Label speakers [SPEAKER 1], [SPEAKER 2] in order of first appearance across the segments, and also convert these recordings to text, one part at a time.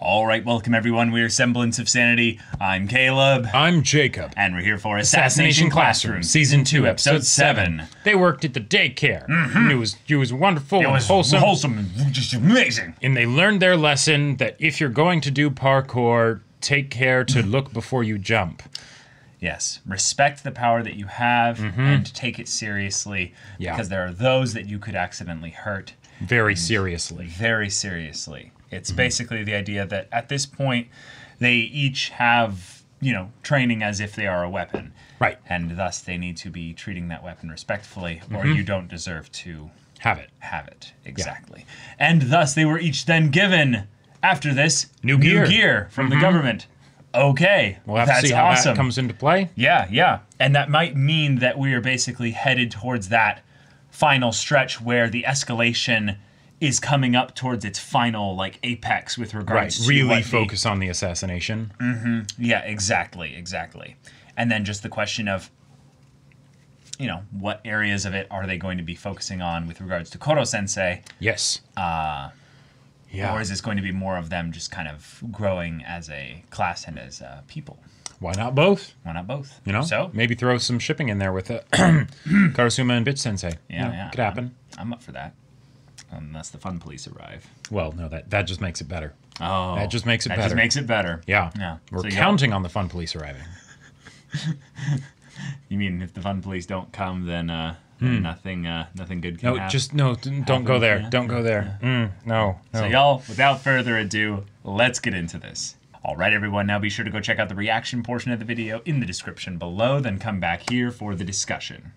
[SPEAKER 1] All right, welcome everyone. We're Semblance of Sanity. I'm Caleb.
[SPEAKER 2] I'm Jacob.
[SPEAKER 1] And we're here for Assassination Classroom, Season 2, Episode 7.
[SPEAKER 2] They worked at the daycare. And it was wonderful and wholesome.
[SPEAKER 1] Wholesome and just amazing.
[SPEAKER 2] And they learned their lesson that if you're going to do parkour, take care to look before you jump.
[SPEAKER 1] Yes, respect the power that you have and take it seriously because there are those that you could accidentally hurt.
[SPEAKER 2] Very seriously.
[SPEAKER 1] Very seriously. It's basically the idea that at this point, they each have, training as if they are a weapon.
[SPEAKER 2] Right.
[SPEAKER 1] And thus they need to be treating that weapon respectfully or you don't deserve to
[SPEAKER 2] have it.
[SPEAKER 1] Have it. Exactly. Yeah. And thus they were each then given, after this,
[SPEAKER 2] new gear
[SPEAKER 1] from the government. Okay.
[SPEAKER 2] We'll have to see how that comes into play.
[SPEAKER 1] Yeah. And that might mean that we are basically headed towards that final stretch where the escalation is coming up towards its final apex with regards to
[SPEAKER 2] really focus on the assassination.
[SPEAKER 1] Yeah, exactly. And then just the question of what areas of it are they going to be focusing on with regards to Koro Sensei?
[SPEAKER 2] Yes.
[SPEAKER 1] Or is this going to be more of them just kind of growing as a class and as people?
[SPEAKER 2] Why not both?
[SPEAKER 1] So
[SPEAKER 2] maybe throw some shipping in there with Karasuma and Bitch Sensei.
[SPEAKER 1] Yeah.
[SPEAKER 2] Could happen.
[SPEAKER 1] I'm up for that. Unless the fun police arrive.
[SPEAKER 2] Well, no, that just makes it better.
[SPEAKER 1] Oh.
[SPEAKER 2] That just makes it better.
[SPEAKER 1] That just makes it better.
[SPEAKER 2] Yeah. We're counting on the fun police arriving.
[SPEAKER 1] You mean if the fun police don't come, then nothing good can happen?
[SPEAKER 2] Don't go there. Don't go there. No.
[SPEAKER 1] So y'all, without further ado, let's get into this. All right, everyone, now be sure to go check out the reaction portion of the video in the description below, then come back here for the discussion.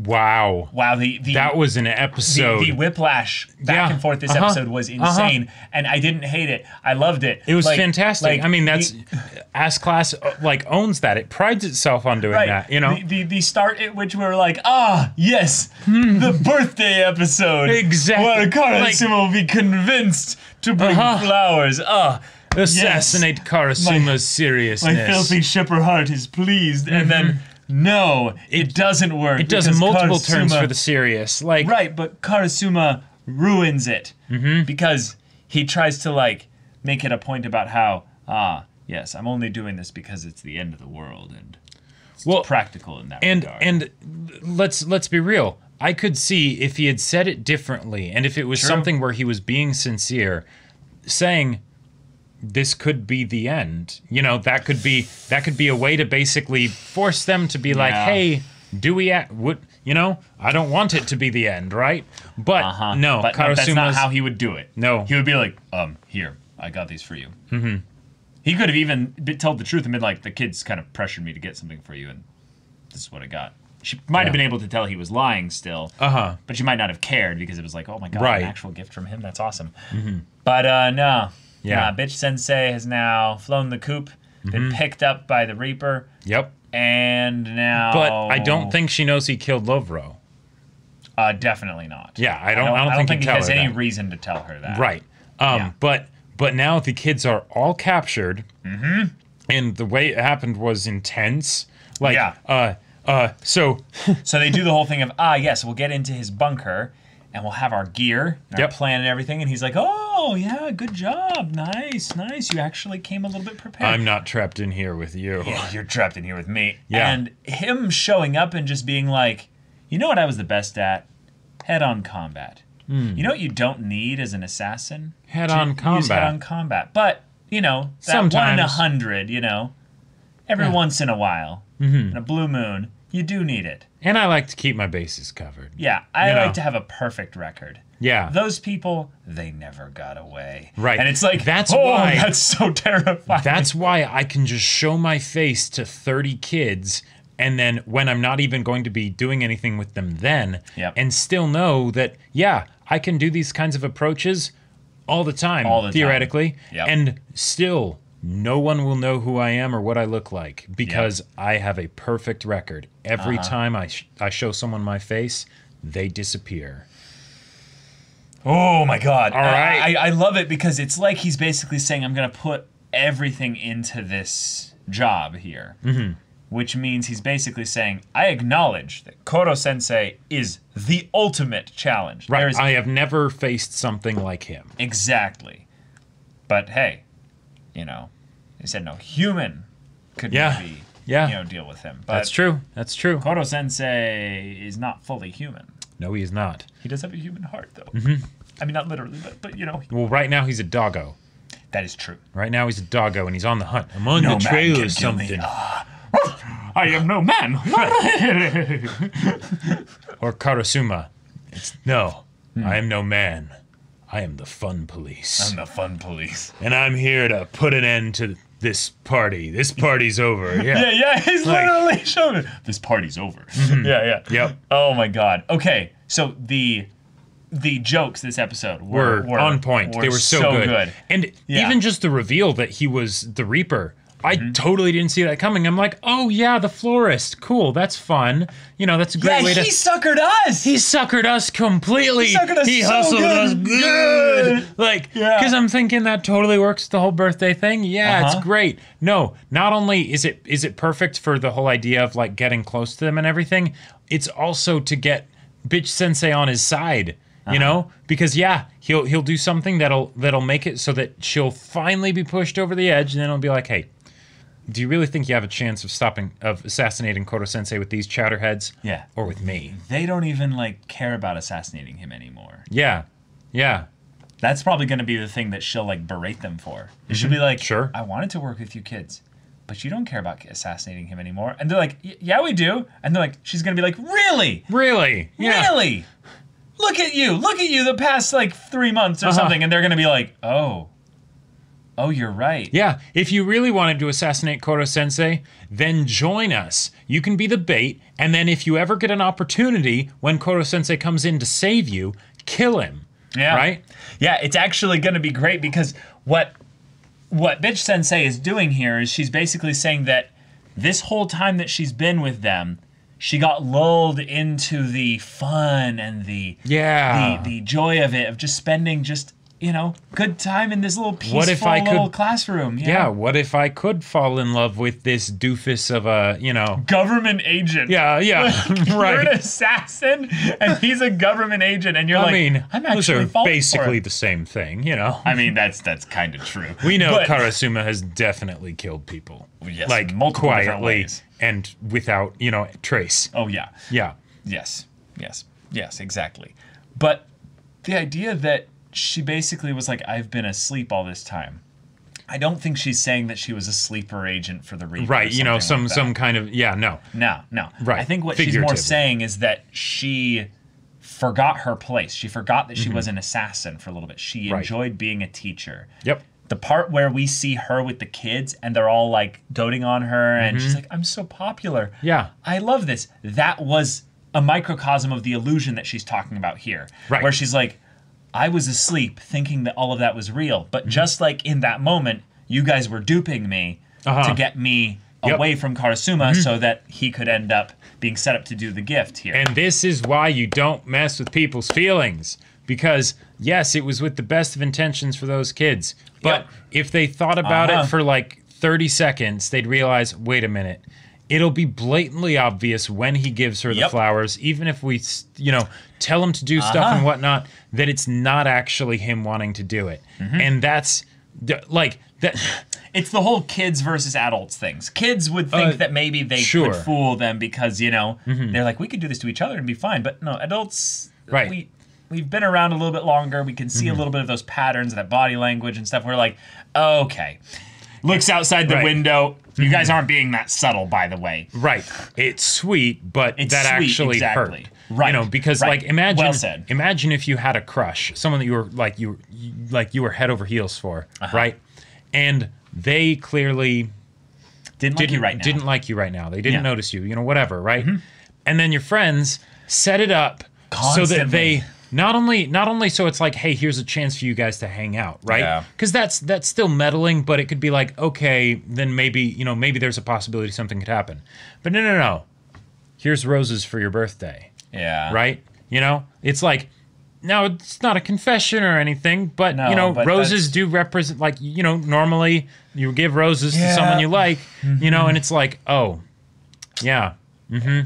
[SPEAKER 2] Wow, that was an episode.
[SPEAKER 1] The whiplash back and forth this episode was insane, and I didn't hate it. I loved it.
[SPEAKER 2] It was fantastic. I mean, that's Ass Class owns that. It prides itself on doing that.
[SPEAKER 1] The start at which we were like, yes, the birthday episode.
[SPEAKER 2] Exactly.
[SPEAKER 1] Where Karasuma will be convinced to bring flowers.
[SPEAKER 2] Assassinate Karasuma's seriousness.
[SPEAKER 1] My filthy shipper heart is pleased, and then. No, it doesn't work.
[SPEAKER 2] It does multiple turns for the serious.
[SPEAKER 1] Right, but Karasuma ruins it. Because he tries to, make it a point about how, yes, I'm only doing this because it's the end of the world, and it's practical in that regard.
[SPEAKER 2] And let's be real. I could see if he had said it differently, and if it was something where he was being sincere, saying, this could be the end. That could be a way to basically force them to be like, hey, do we I don't want it to be the end, right? But no,
[SPEAKER 1] but that's not how he would do it.
[SPEAKER 2] No.
[SPEAKER 1] He would be like, here, I got these for you. He could have even told the truth and been like, the kids kind of pressured me to get something for you, and this is what I got. She might have been able to tell he was lying still, but she might not have cared because it was like, oh my god, an actual gift from him, that's awesome. But no. Yeah, Bitch Sensei has now flown the coop, been picked up by the Reaper.
[SPEAKER 2] Yep.
[SPEAKER 1] And now...
[SPEAKER 2] But I don't think she knows he killed Lovro.
[SPEAKER 1] Definitely not.
[SPEAKER 2] Yeah, I don't think
[SPEAKER 1] he has any reason to tell her that.
[SPEAKER 2] Right. But now the kids are all captured, and the way it happened was intense. So
[SPEAKER 1] they do the whole thing of, yes, we'll get into his bunker, and we'll have our gear, our plan and everything, and he's like, oh, yeah, good job, nice, you actually came a little bit prepared.
[SPEAKER 2] I'm not trapped in here with you.
[SPEAKER 1] Yeah, you're trapped in here with me.
[SPEAKER 2] Yeah.
[SPEAKER 1] And him showing up and just being like, you know what I was the best at? Head-on combat. You know what you don't need as an assassin?
[SPEAKER 2] Head-on combat.
[SPEAKER 1] Use head-on combat. But, that
[SPEAKER 2] sometimes.
[SPEAKER 1] 1 in 100, every once in a while, in a blue moon, you do need it.
[SPEAKER 2] And I like to keep my bases covered.
[SPEAKER 1] Yeah, I like to have a perfect record.
[SPEAKER 2] Yeah.
[SPEAKER 1] Those people, they never got away.
[SPEAKER 2] Right.
[SPEAKER 1] And it's like,
[SPEAKER 2] that's why
[SPEAKER 1] that's so terrifying.
[SPEAKER 2] That's why I can just show my face to 30 kids, and then when I'm not even going to be doing anything with them then, and still know that, I can do these kinds of approaches all the time, theoretically, and still no one will know who I am or what I look like because I have a perfect record. Every time I show someone my face, they disappear.
[SPEAKER 1] Oh my god.
[SPEAKER 2] All right.
[SPEAKER 1] I love it because it's like he's basically saying, I'm going to put everything into this job here. which means he's basically saying, I acknowledge that Koro Sensei is the ultimate challenge.
[SPEAKER 2] Right. I have never faced something like him.
[SPEAKER 1] Exactly. But hey, you know, they said no human could maybe deal with him. But
[SPEAKER 2] that's true. That's true.
[SPEAKER 1] Koro Sensei is not fully human.
[SPEAKER 2] No, he is not.
[SPEAKER 1] He does have a human heart, though. I mean, not literally, but you know.
[SPEAKER 2] Well, right now he's a doggo.
[SPEAKER 1] That is true.
[SPEAKER 2] Right now he's a doggo, and he's on the hunt. I'm on the trail or something.
[SPEAKER 1] I am no man.
[SPEAKER 2] Or Karasuma. I am no man. I am the fun police.
[SPEAKER 1] I'm the fun police.
[SPEAKER 2] And I'm here to put an end to this party. This party's over.
[SPEAKER 1] Yeah. He's literally showing it. This party's over. Yeah.
[SPEAKER 2] Yep.
[SPEAKER 1] Oh my God. Okay, so the jokes this episode were
[SPEAKER 2] on point. They were so good. And even just the reveal that he was the Reaper, I totally didn't see that coming. I'm like, oh yeah, the florist. Cool, that's fun. You know, that's a great way to...
[SPEAKER 1] he suckered us!
[SPEAKER 2] He suckered us completely.
[SPEAKER 1] He
[SPEAKER 2] hustled us good. Like, because I'm thinking that totally works the whole birthday thing. Yeah, it's great. No, not only is it perfect for the whole idea of like getting close to them and everything, it's also to get Bitch Sensei on his side. You know, because he'll do something that'll make it so that she'll finally be pushed over the edge, and then it'll be like, hey, do you really think you have a chance of assassinating Koro Sensei with these chowderheads?
[SPEAKER 1] Yeah.
[SPEAKER 2] Or with me?
[SPEAKER 1] They don't even like care about assassinating him anymore.
[SPEAKER 2] Yeah.
[SPEAKER 1] That's probably going to be the thing that she'll like berate them for. She'll be like,
[SPEAKER 2] sure,
[SPEAKER 1] I wanted to work with you kids, but you don't care about assassinating him anymore. And they're like, yeah, we do. And they're like, she's going to be like, really?
[SPEAKER 2] Really? Yeah.
[SPEAKER 1] Really? Look at you the past like 3 months or something. And they're going to be like, oh, you're right.
[SPEAKER 2] Yeah, if you really wanted to assassinate Koro Sensei, then join us. You can be the bait, and then if you ever get an opportunity when Koro Sensei comes in to save you, kill him.
[SPEAKER 1] Yeah.
[SPEAKER 2] Right?
[SPEAKER 1] Yeah, it's actually going to be great because what Bitch Sensei is doing here is she's basically saying that this whole time that she's been with them, she got lulled into the fun and the joy of it, of just spending good time in this little peaceful little classroom.
[SPEAKER 2] Yeah, what if I could fall in love with this doofus of a,
[SPEAKER 1] government agent.
[SPEAKER 2] Yeah, right.
[SPEAKER 1] You're an assassin, and he's a government agent, and you're I'm actually
[SPEAKER 2] those are
[SPEAKER 1] falling
[SPEAKER 2] basically
[SPEAKER 1] for it.
[SPEAKER 2] the same thing,
[SPEAKER 1] I mean, that's kind of true.
[SPEAKER 2] We know Karasuma has definitely killed people.
[SPEAKER 1] Yes,
[SPEAKER 2] like,
[SPEAKER 1] multiple
[SPEAKER 2] quietly and without, trace.
[SPEAKER 1] Oh, yeah.
[SPEAKER 2] Yeah.
[SPEAKER 1] Yes, exactly. But the idea that she basically was like, I've been asleep all this time. I don't think she's saying that she was a sleeper agent for the Reaper.
[SPEAKER 2] Right, some kind of, no.
[SPEAKER 1] No.
[SPEAKER 2] Right.
[SPEAKER 1] I think what she's more saying is that she forgot her place. She forgot that she was an assassin for a little bit. She enjoyed being a teacher.
[SPEAKER 2] Yep.
[SPEAKER 1] The part where we see her with the kids and they're all like doting on her and she's like, I'm so popular.
[SPEAKER 2] Yeah.
[SPEAKER 1] I love this. That was a microcosm of the illusion that she's talking about here.
[SPEAKER 2] Right.
[SPEAKER 1] Where she's like, I was asleep thinking that all of that was real. But just like in that moment, you guys were duping me to get me away from Karasuma so that he could end up being set up to do the gift here.
[SPEAKER 2] And this is why you don't mess with people's feelings. Because, yes, it was with the best of intentions for those kids. But if they thought about it for like 30 seconds, they'd realize, wait a minute. It'll be blatantly obvious when he gives her the flowers, even if we, tell him to do stuff and whatnot, that it's not actually him wanting to do it. And that's, like, that...
[SPEAKER 1] It's the whole kids versus adults things. Kids would think that maybe they could fool them because, they're like, we could do this to each other and be fine. But no, adults, we've been around a little bit longer. We can see a little bit of those patterns, that body language and stuff. We're like, okay. Looks outside the window. You guys aren't being that subtle, by the way.
[SPEAKER 2] Right. It's sweet, but that actually hurt.
[SPEAKER 1] Right.
[SPEAKER 2] Because like imagine if you had a crush, someone that you were head over heels for, right? And they clearly
[SPEAKER 1] didn't like
[SPEAKER 2] you right now. They didn't notice you, whatever, right? And then your friends set it up so that they not only so it's like, hey, here's a chance for you guys to hang out, right?
[SPEAKER 1] Yeah.
[SPEAKER 2] Because that's still meddling, but it could be like, okay, then maybe there's a possibility something could happen. But no. Here's roses for your birthday.
[SPEAKER 1] Yeah.
[SPEAKER 2] Right? It's like, now it's not a confession or anything, but but roses do represent, like, normally you give roses to someone you like, and it's like, oh, Yeah.
[SPEAKER 1] Yeah.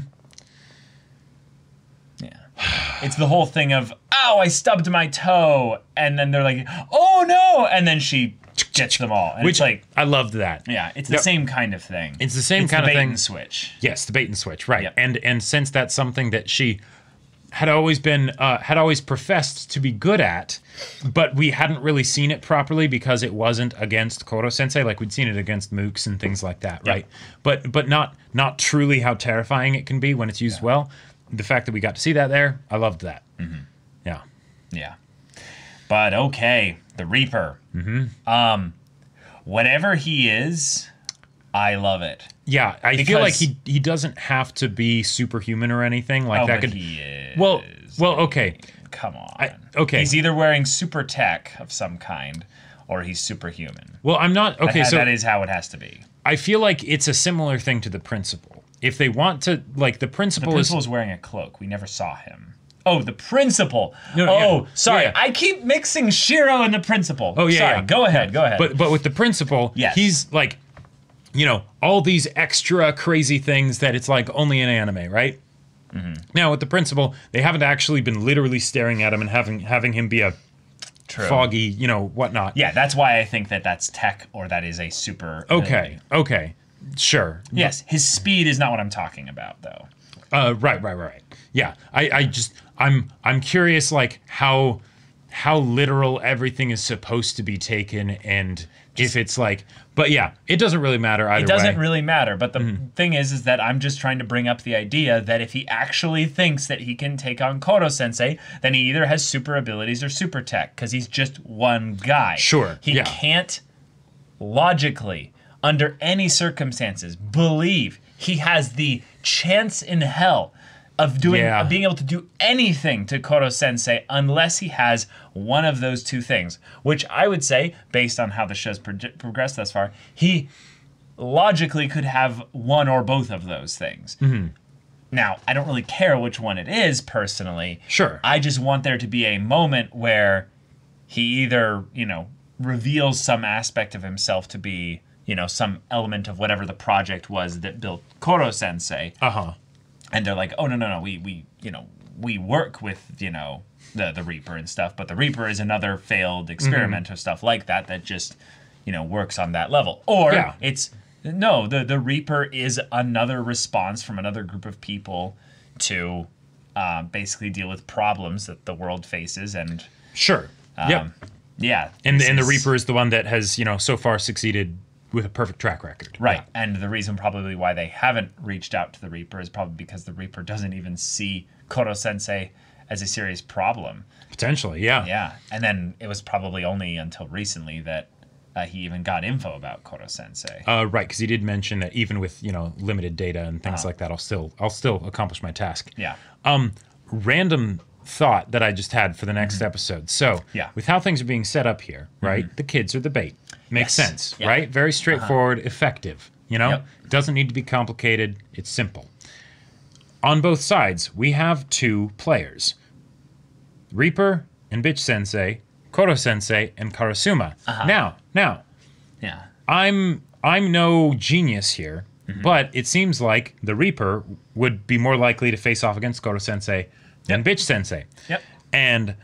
[SPEAKER 1] It's the whole thing of, oh, I stubbed my toe. And then they're like, oh, no. And then she gets them all. And
[SPEAKER 2] Which,
[SPEAKER 1] it's like,
[SPEAKER 2] I loved that.
[SPEAKER 1] yeah, it's the same kind of thing.
[SPEAKER 2] It's the same kind of
[SPEAKER 1] bait
[SPEAKER 2] thing.
[SPEAKER 1] And switch.
[SPEAKER 2] Yes, the bait and switch, right.
[SPEAKER 1] Yep.
[SPEAKER 2] And since that's something that she had always professed to be good at, but we hadn't really seen it properly because it wasn't against Koro Sensei. Like, we'd seen it against mooks and things like that, right? But not truly how terrifying it can be when it's used well. The fact that we got to see that there, I loved that. Yeah.
[SPEAKER 1] Yeah. But okay, the Reaper. Whatever he is, I love it.
[SPEAKER 2] Yeah, I feel like he doesn't have to be superhuman or anything like that.
[SPEAKER 1] But he is.
[SPEAKER 2] Well, okay.
[SPEAKER 1] Come on.
[SPEAKER 2] Okay.
[SPEAKER 1] He's either wearing super tech of some kind, or he's superhuman.
[SPEAKER 2] Well, I'm not okay. So
[SPEAKER 1] that is how it has to be.
[SPEAKER 2] I feel like it's a similar thing to the principal. If they want to, like, the principal
[SPEAKER 1] is wearing a cloak. We never saw him. Oh, the principal.
[SPEAKER 2] No,
[SPEAKER 1] sorry.
[SPEAKER 2] Yeah.
[SPEAKER 1] I keep mixing Shiro and the principal.
[SPEAKER 2] Oh, yeah.
[SPEAKER 1] Sorry.
[SPEAKER 2] Yeah.
[SPEAKER 1] Go ahead.
[SPEAKER 2] But with the principal,
[SPEAKER 1] yes.
[SPEAKER 2] He's like, all these extra crazy things that it's like only in anime, right? Now with the principal, they haven't actually been literally staring at him and having him be a foggy, whatnot.
[SPEAKER 1] Yeah, that's why I think that's tech or that is a super.
[SPEAKER 2] Okay. Sure.
[SPEAKER 1] Yes, his speed is not what I'm talking about, though.
[SPEAKER 2] Right. Yeah, I'm curious, like, how literal everything is supposed to be taken, and if it's like, but yeah, it doesn't really matter either way.
[SPEAKER 1] It doesn't really matter, but the thing is that I'm just trying to bring up the idea that if he actually thinks that he can take on Koro Sensei, then he either has super abilities or super tech, because he's just one guy.
[SPEAKER 2] Sure.
[SPEAKER 1] He can't logically, under any circumstances, believe he has the chance in hell of being able to do anything to Koro Sensei unless he has one of those two things, which I would say, based on how the show's progressed thus far, he logically could have one or both of those things. Now, I don't really care which one it is, personally.
[SPEAKER 2] Sure.
[SPEAKER 1] I just want there to be a moment where he either, reveals some aspect of himself to be, some element of whatever the project was that built Koro Sensei. And they're like, oh, no, we work with, the Reaper and stuff, but the Reaper is another failed experiment or stuff like that just, works on that level. Or it's, no, the Reaper is another response from another group of people to basically deal with problems that the world faces. And
[SPEAKER 2] sure.
[SPEAKER 1] Yeah.
[SPEAKER 2] And the Reaper is the one that has, so far succeeded with a perfect track record.
[SPEAKER 1] Right. Yeah. And the reason probably why they haven't reached out to the Reaper is probably because the Reaper doesn't even see Koro Sensei as a serious problem.
[SPEAKER 2] Potentially, yeah.
[SPEAKER 1] Yeah. And then it was probably only until recently that he even got info about Koro Sensei.
[SPEAKER 2] Right, because he did mention that even with, limited data and things like that, I'll still accomplish my task.
[SPEAKER 1] Yeah.
[SPEAKER 2] Random thought that I just had for the next episode. So, with how things are being set up here, right? The kids are the bait. Makes sense, right? Very straightforward, effective. Doesn't need to be complicated. It's simple. On both sides, we have two players: Reaper and Bitch Sensei, Koro Sensei and Karasuma. Now,
[SPEAKER 1] yeah,
[SPEAKER 2] I'm no genius here, but it seems like the Reaper would be more likely to face off against Koro Sensei than Bitch Sensei.
[SPEAKER 1] Yep.
[SPEAKER 2] And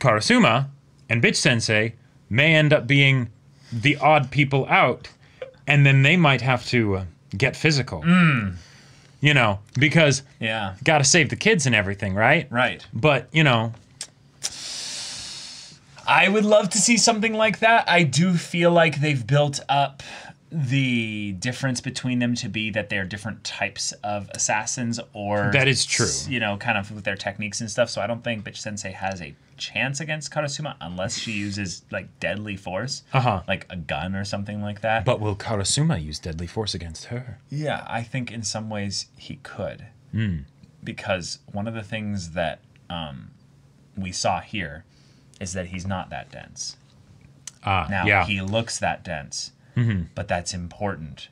[SPEAKER 2] Karasuma and Bitch Sensei may end up being the odd people out, and then they might have to get physical. Because got to save the kids and everything, right?
[SPEAKER 1] Right.
[SPEAKER 2] But,
[SPEAKER 1] I would love to see something like that. I do feel like they've built up the difference between them to be that they're different types of assassins, or
[SPEAKER 2] that is true.
[SPEAKER 1] Kind of with their techniques and stuff. So I don't think Bitch Sensei has a chance against Karasuma unless she uses like deadly force, like a gun or something like that.
[SPEAKER 2] But will Karasuma use deadly force against her?
[SPEAKER 1] Yeah, I think in some ways he could, because one of the things that we saw here is that he's not that dense. He looks that dense. But that's important.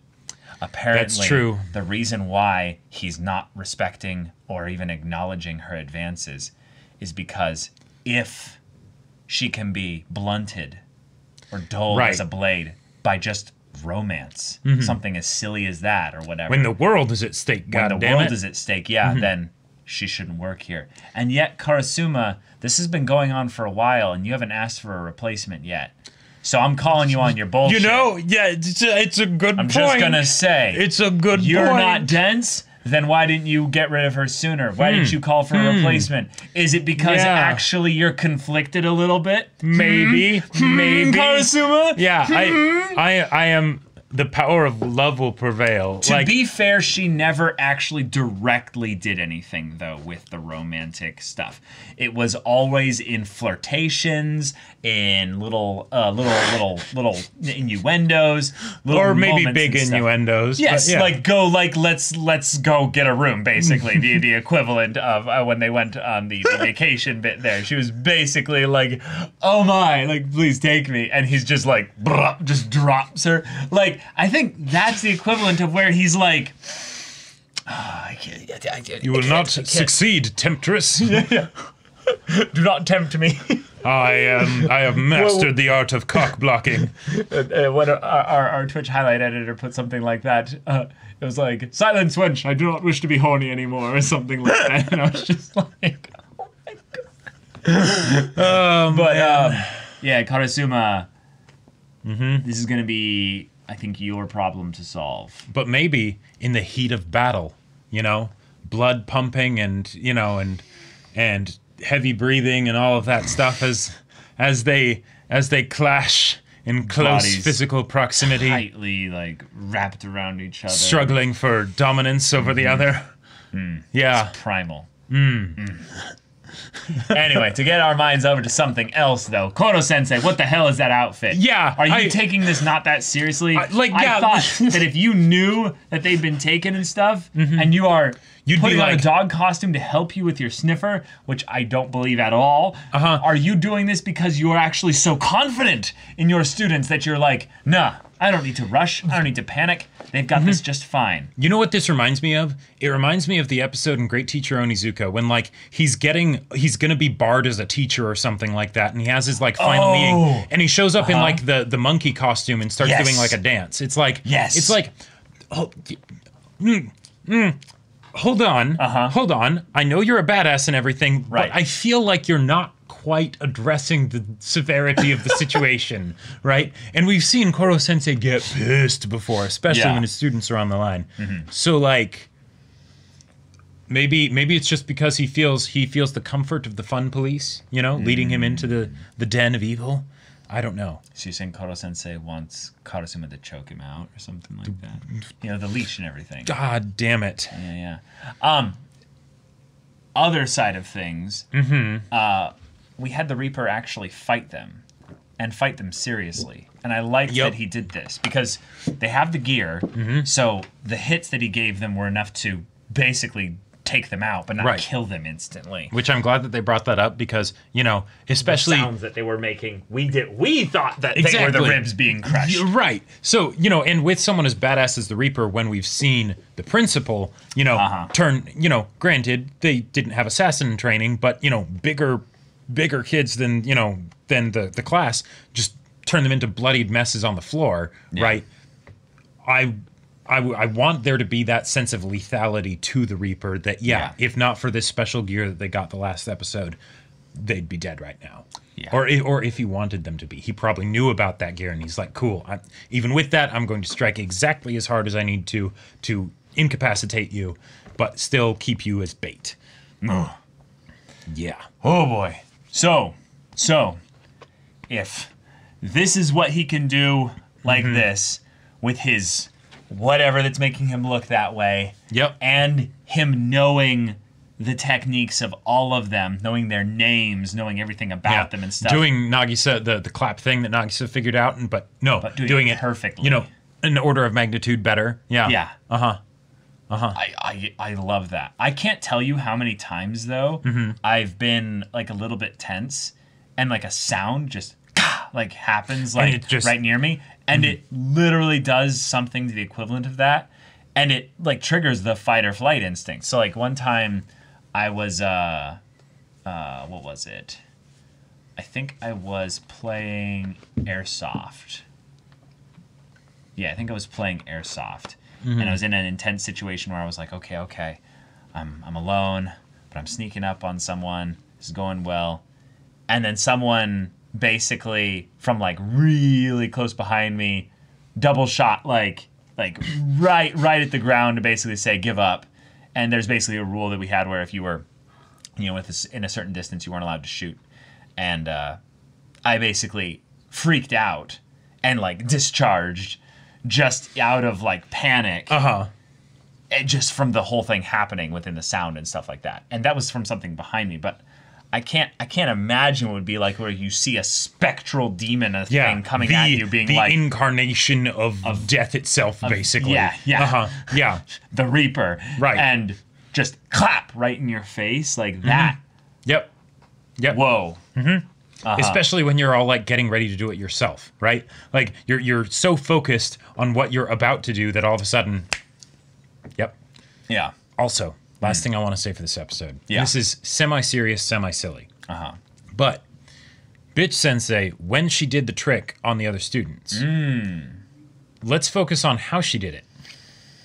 [SPEAKER 1] Apparently,
[SPEAKER 2] that's true.
[SPEAKER 1] The reason why he's not respecting or even acknowledging her advances is because if she can be blunted or dulled as a blade by just romance, something as silly as that or whatever.
[SPEAKER 2] When the world is at stake,
[SPEAKER 1] when the
[SPEAKER 2] goddammit.
[SPEAKER 1] world is at stake, then she shouldn't work here. And yet, Karasuma, this has been going on for a while, and you haven't asked for a replacement yet. So I'm calling you on your bullshit.
[SPEAKER 2] You know, yeah, it's a good
[SPEAKER 1] I'm
[SPEAKER 2] point.
[SPEAKER 1] just gonna say,
[SPEAKER 2] it's a good
[SPEAKER 1] you're
[SPEAKER 2] point.
[SPEAKER 1] not dense. Then why didn't you get rid of her sooner? Why didn't you call for a replacement? Is it because actually you're conflicted a little bit?
[SPEAKER 2] Maybe.
[SPEAKER 1] Karasuma?
[SPEAKER 2] Yeah, I am. The power of love will prevail.
[SPEAKER 1] To be fair, she never actually directly did anything, though, with the romantic stuff. It was always in flirtations, in little innuendos,
[SPEAKER 2] or maybe big innuendos.
[SPEAKER 1] Yes, let's go get a room, basically, the equivalent of when they went on the vacation bit there. She was basically like, oh my, like, please take me. And he's just like, just drops her. Like, I think that's the equivalent of where he's like,
[SPEAKER 2] you will not succeed, temptress.
[SPEAKER 1] Do not tempt me.
[SPEAKER 2] I have mastered the art of cock blocking.
[SPEAKER 1] When our Twitch highlight editor put something like that, it was like, silence wench, I do not wish to be horny anymore, or something like that. And I was just like, oh my god. Yeah, Karasuma, this is going to be, I think, your problem to solve.
[SPEAKER 2] But maybe in the heat of battle, blood pumping and heavy breathing and all of that stuff as they clash in close
[SPEAKER 1] Bodies
[SPEAKER 2] physical proximity,
[SPEAKER 1] tightly like wrapped around each other,
[SPEAKER 2] struggling for dominance over the other. Yeah,
[SPEAKER 1] it's primal. Anyway, to get our minds over to something else, though, Koro-sensei, what the hell is that outfit?
[SPEAKER 2] Yeah,
[SPEAKER 1] are you taking this not that seriously? I thought that if you knew that they'd been taken and stuff, and you'd putting on a dog costume to help you with your sniffer, which I don't believe at all. Are you doing this because you're actually so confident in your students that you're like, nah, I don't need to rush, I don't need to panic, they've got this just fine.
[SPEAKER 2] You know what this reminds me of? It reminds me of the episode in Great Teacher Onizuka when he's gonna be barred as a teacher or something like that, and he has his final meeting, and he shows up in the monkey costume and starts doing a dance. It's like, hold on. I know you're a badass and everything, but I feel like you're not quite addressing the severity of the situation, right? And we've seen Koro-sensei get pissed before, especially when his students are on the line. So maybe it's just because he feels the comfort of the fun police, leading him into the den of evil. I don't know.
[SPEAKER 1] So you're saying Koro-sensei wants Karasuma to choke him out or something like that? The leash and everything.
[SPEAKER 2] God damn it.
[SPEAKER 1] Yeah. Other side of things, we had the Reaper actually fight them, and fight them seriously. And I liked that he did this, because they have the gear, so the hits that he gave them were enough to basically take them out, but not kill them instantly.
[SPEAKER 2] Which I'm glad that they brought that up, because, especially...
[SPEAKER 1] the sounds that they were making, we thought that they were the ribs being crushed.
[SPEAKER 2] Right. So, and with someone as badass as the Reaper, when we've seen the principal, turn, granted, they didn't have assassin training, but, bigger kids than the class, just turn them into bloodied messes on the floor, right? I want there to be that sense of lethality to the Reaper that, if not for this special gear that they got the last episode, they'd be dead right now. Yeah. Or if he wanted them to be. He probably knew about that gear, and he's like, cool, even with that, I'm going to strike exactly as hard as I need to incapacitate you, but still keep you as bait. Yeah.
[SPEAKER 1] Oh, boy. So, if this is what he can do like this with his whatever that's making him look that way, and him knowing the techniques of all of them, knowing their names, knowing everything about them and stuff.
[SPEAKER 2] Doing Nagisa, the clap thing that Nagisa figured out, but doing it
[SPEAKER 1] perfectly.
[SPEAKER 2] An order of magnitude better. Yeah.
[SPEAKER 1] Yeah. I love that. I can't tell you how many times, though, I've been a little bit tense, and a sound just happens right near me, and it literally does something to the equivalent of that, and it triggers the fight or flight instinct. So one time I was what was it? I think I was playing Airsoft. I think I was playing Airsoft. And I was in an intense situation where I was like, okay, I'm alone, but I'm sneaking up on someone. This is going well. And then someone basically from like really close behind me double shot like right at the ground to basically say give up. And there's basically a rule that we had where if you were, in a certain distance, you weren't allowed to shoot. And I basically freaked out and like discharged just out of like panic. Just from the whole thing happening within the sound and stuff like that. And that was from something behind me, but I can't imagine what it would be like where you see a spectral demon thing coming at you, being
[SPEAKER 2] the
[SPEAKER 1] like
[SPEAKER 2] incarnation of death itself, basically.
[SPEAKER 1] Yeah. The Reaper.
[SPEAKER 2] Right.
[SPEAKER 1] And just clap right in your face like that.
[SPEAKER 2] Yep.
[SPEAKER 1] Whoa.
[SPEAKER 2] Especially when you're all like getting ready to do it yourself, right? Like you're so focused on what you're about to do that all of a sudden. Yep.
[SPEAKER 1] Yeah.
[SPEAKER 2] Also, last thing I want to say for this episode.
[SPEAKER 1] Yeah.
[SPEAKER 2] This is semi-serious, semi-silly. But Bitch Sensei, when she did the trick on the other students, let's focus on how she did it.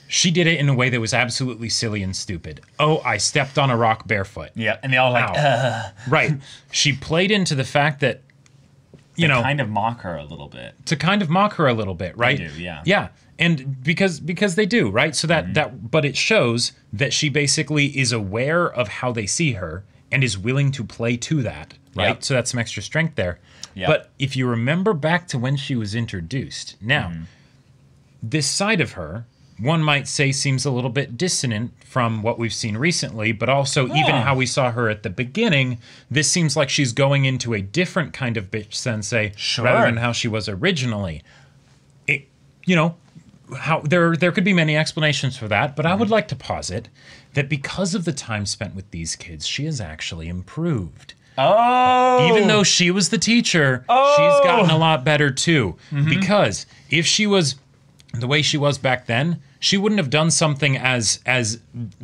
[SPEAKER 2] She did it in a way that was absolutely silly and stupid. Oh, I stepped on a rock barefoot.
[SPEAKER 1] Yeah, and they all like,
[SPEAKER 2] Right. She played into the fact that,
[SPEAKER 1] kind of mock her a little bit.
[SPEAKER 2] To kind of mock her a little bit, right?
[SPEAKER 1] They do, yeah.
[SPEAKER 2] Yeah. And because they do, right? So but it shows that she basically is aware of how they see her and is willing to play to that, right?
[SPEAKER 1] Yep.
[SPEAKER 2] So that's some extra strength there.
[SPEAKER 1] Yep.
[SPEAKER 2] But if you remember back to when she was introduced, now, this side of her, one might say seems a little bit dissonant from what we've seen recently, but also even how we saw her at the beginning, this seems like she's going into a different kind of Bitch Sensei rather than how she was originally. How there could be many explanations for that, but I would like to posit that because of the time spent with these kids, she has actually improved. Even though she was the teacher, she's gotten a lot better too. Because if she was the way she was back then, she wouldn't have done something as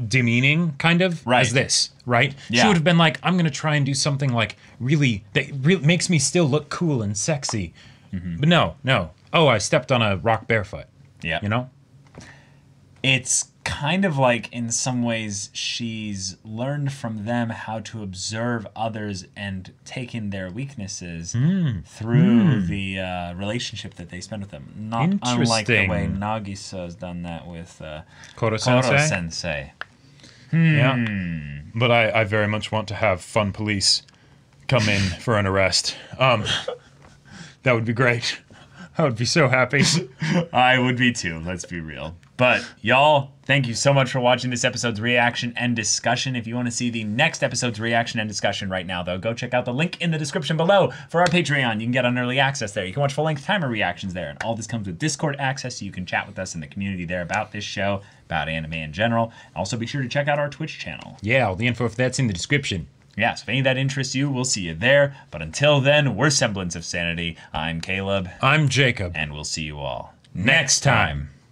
[SPEAKER 2] demeaning kind of as this, right?
[SPEAKER 1] Yeah.
[SPEAKER 2] She would have been like, I'm going to try and do something like that makes me still look cool and sexy. But no. Oh, I stepped on a rock barefoot.
[SPEAKER 1] Yeah. It's kind of like in some ways she's learned from them how to observe others and take in their weaknesses through the relationship that they spend with them. Not unlike the way Nagisa has done that with
[SPEAKER 2] Koro
[SPEAKER 1] Sensei.
[SPEAKER 2] Yeah. But I very much want to have fun police come in for an arrest. That would be great. I would be so happy.
[SPEAKER 1] I would be too, let's be real. But y'all, thank you so much for watching this episode's reaction and discussion. If you want to see the next episode's reaction and discussion right now, though, go check out the link in the description below for our Patreon. You can get on early access there. You can watch full-length timer reactions there. And all this comes with Discord access, so you can chat with us in the community there about this show, about anime in general. Also, be sure to check out our Twitch channel.
[SPEAKER 2] Yeah, all the info for that's in the description.
[SPEAKER 1] Yeah, so if any of that interests you, we'll see you there. But until then, we're Semblance of Sanity. I'm Caleb.
[SPEAKER 2] I'm Jacob.
[SPEAKER 1] And we'll see you all next time.